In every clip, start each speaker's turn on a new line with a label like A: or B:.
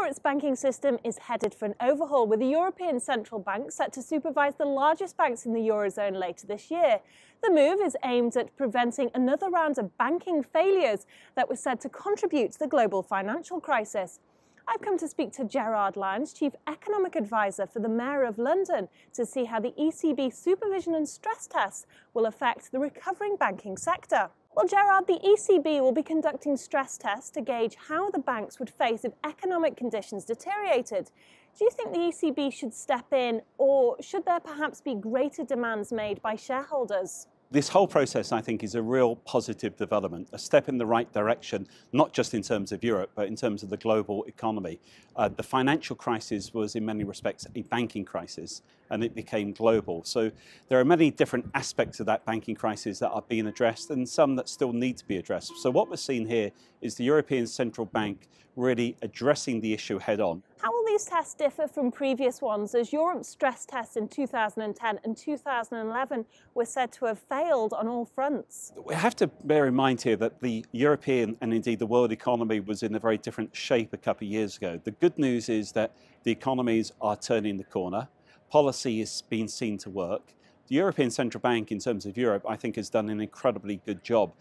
A: Europe's banking system is headed for an overhaul, with the European Central Bank set to supervise the largest banks in the Eurozone later this year. The move is aimed at preventing another round of banking failures that was said to contribute to the global financial crisis. I've come to speak to Gerard Lyons, Chief Economic Advisor for the Mayor of London, to see how the ECB supervision and stress tests will affect the recovering banking sector. Well, Gerard, the ECB will be conducting stress tests to gauge how the banks would face if economic conditions deteriorated. Do you think the ECB should step in, or should there perhaps be greater demands made by shareholders?
B: This whole process, I think, is a real positive development, a step in the right direction, not just in terms of Europe, but in terms of the global economy. The financial crisis was, in many respects, a banking crisis, and it became global. So there are many different aspects of that banking crisis that are being addressed, and some that still need to be addressed. So what we're seeing here is the European Central Bank really addressing the issue head on.
A: How will these tests differ from previous ones, as Europe's stress tests in 2010 and 2011 were said to have failed on all fronts?
B: We have to bear in mind here that the European and indeed the world economy was in a very different shape a couple of years ago. The good news is that the economies are turning the corner. Policy is being seen to work. The European Central Bank, in terms of Europe, I think has done an incredibly good job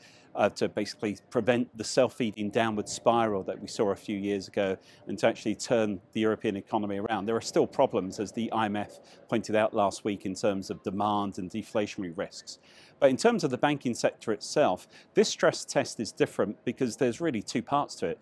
B: to basically prevent the self-feeding downward spiral that we saw a few years ago and to actually turn the European economy around. There are still problems, as the IMF pointed out last week, in terms of demand and deflationary risks. But in terms of the banking sector itself, this stress test is different because there's really two parts to it.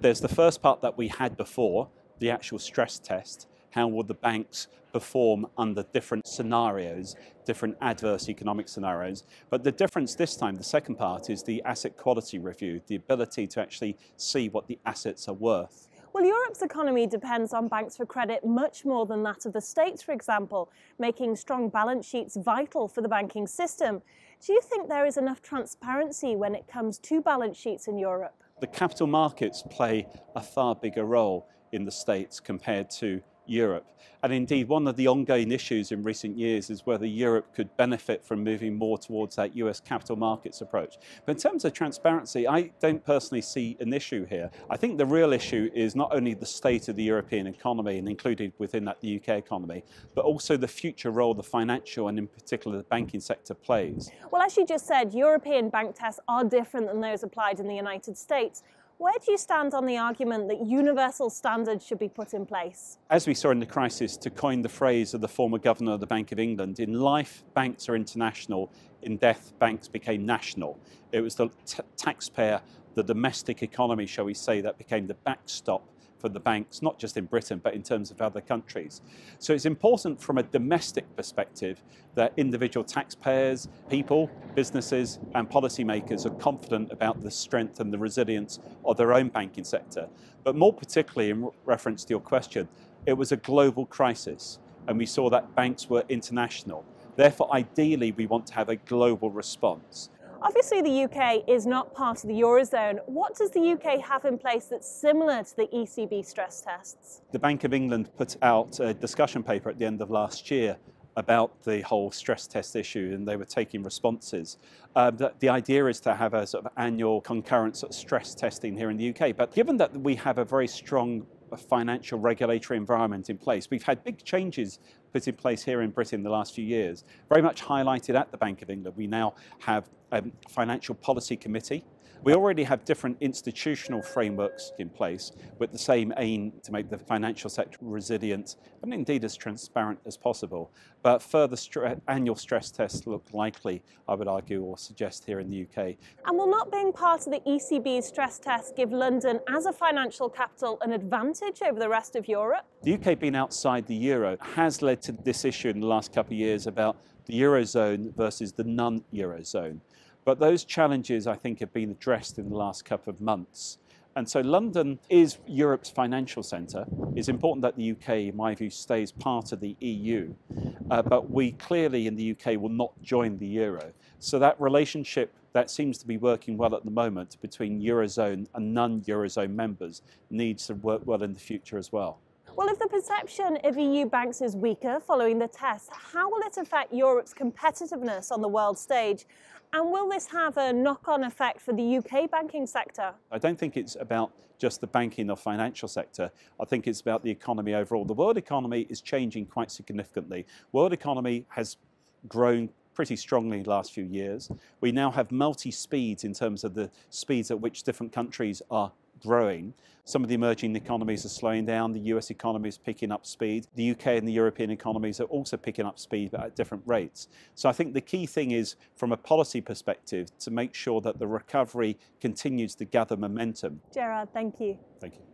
B: There's the first part that we had before, the actual stress test. How will the banks perform under different scenarios, different adverse economic scenarios? But the difference this time, the second part, is the asset quality review, the ability to actually see what the assets are worth.
A: Well, Europe's economy depends on banks for credit much more than that of the States, for example, making strong balance sheets vital for the banking system. Do you think there is enough transparency when it comes to balance sheets in Europe?
B: The capital markets play a far bigger role in the States compared to Europe. And indeed, one of the ongoing issues in recent years is whether Europe could benefit from moving more towards that US capital markets approach. But in terms of transparency, I don't personally see an issue here. I think the real issue is not only the state of the European economy, and included within that the UK economy, but also the future role the financial and in particular the banking sector plays.
A: Well, as you just said, European bank tests are different than those applied in the United States. Where do you stand on the argument that universal standards should be put in place?
B: As we saw in the crisis, to coin the phrase of the former governor of the Bank of England, in life, banks are international. In death, banks became national. It was the taxpayer, the domestic economy, shall we say, that became the backstop for the banks, not just in Britain, but in terms of other countries. So it's important from a domestic perspective that individual taxpayers, people, businesses and policymakers are confident about the strength and the resilience of their own banking sector. But more particularly, in reference to your question, it was a global crisis and we saw that banks were international. Therefore, ideally, we want to have a global response.
A: Obviously, the UK is not part of the Eurozone. What does the UK have in place that's similar to the ECB stress tests?
B: The Bank of England put out a discussion paper at the end of last year about the whole stress test issue, and they were taking responses. The idea is to have a sort of annual concurrent sort of stress testing here in the UK. But given that we have a very strong financial regulatory environment in place, we've had big changes put in place here in Britain in the last few years, very much highlighted at the Bank of England. We now have a financial policy committee. We already have different institutional frameworks in place with the same aim to make the financial sector resilient and indeed as transparent as possible. But further annual stress tests look likely, I would argue, or suggest here in the UK.
A: And will not being part of the ECB's stress test give London, as a financial capital, an advantage over the rest of Europe?
B: The UK being outside the Euro has led to this issue in the last couple of years about the Eurozone versus the non-Eurozone. But those challenges, I think, have been addressed in the last couple of months. And so London is Europe's financial centre. It's important that the UK, in my view, stays part of the EU. But we clearly in the UK will not join the Euro. So that relationship that seems to be working well at the moment between Eurozone and non-Eurozone members needs to work well in the future as well.
A: Well, if the perception of EU banks is weaker following the test, how will it affect Europe's competitiveness on the world stage? And will this have a knock-on effect for the UK banking sector?
B: I don't think it's about just the banking or financial sector. I think it's about the economy overall. The world economy is changing quite significantly. World economy has grown pretty strongly in the last few years. We now have multi-speeds in terms of the speeds at which different countries are growing. Some of the emerging economies are slowing down. The US economy is picking up speed. The UK and the European economies are also picking up speed, but at different rates. So I think the key thing is, from a policy perspective, to make sure that the recovery continues to gather momentum.
A: Gerard, thank you.
B: Thank you.